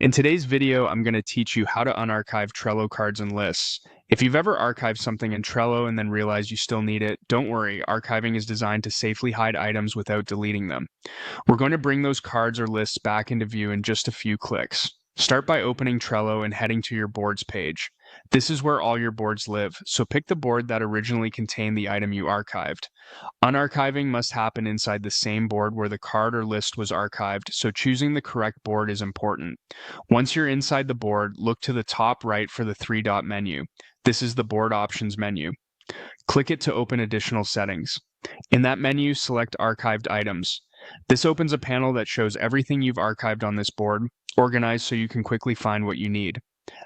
In today's video, I'm going to teach you how to unarchive Trello cards and lists. If you've ever archived something in Trello and then realized you still need it, don't worry, archiving is designed to safely hide items without deleting them. We're going to bring those cards or lists back into view in just a few clicks. Start by opening Trello and heading to your boards page. This is where all your boards live, so pick the board that originally contained the item you archived. Unarchiving must happen inside the same board where the card or list was archived, so choosing the correct board is important. Once you're inside the board, look to the top right for the three-dot menu. This is the Board Options menu. Click it to open additional settings. In that menu, select Archived Items. This opens a panel that shows everything you've archived on this board, organized so you can quickly find what you need.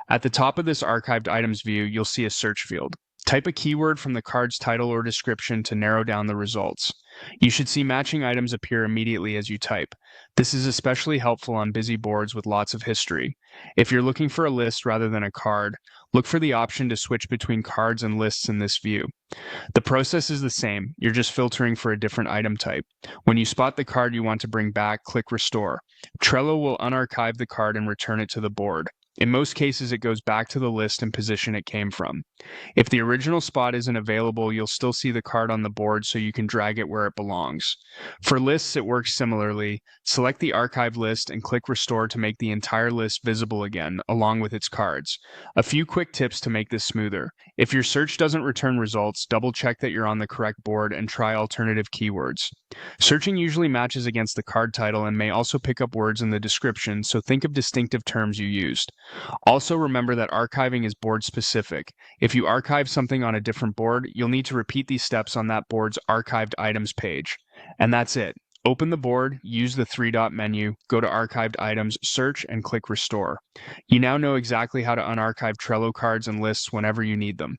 At the top of this Archived Items view, you'll see a search field. Type a keyword from the card's title or description to narrow down the results. You should see matching items appear immediately as you type. This is especially helpful on busy boards with lots of history. If you're looking for a list rather than a card, look for the option to switch between cards and lists in this view. The process is the same, you're just filtering for a different item type. When you spot the card you want to bring back, click Restore. Trello will unarchive the card and return it to the board. In most cases, it goes back to the list and position it came from. If the original spot isn't available, you'll still see the card on the board so you can drag it where it belongs. For lists, it works similarly. Select the archive list and click Restore to make the entire list visible again, along with its cards. A few quick tips to make this smoother. If your search doesn't return results, double check that you're on the correct board and try alternative keywords. Searching usually matches against the card title and may also pick up words in the description, so think of distinctive terms you used. Also remember that archiving is board specific. If you archive something on a different board, you'll need to repeat these steps on that board's archived items page. And that's it. Open the board, use the three-dot menu, go to Archived Items, search, and click Restore. You now know exactly how to unarchive Trello cards and lists whenever you need them.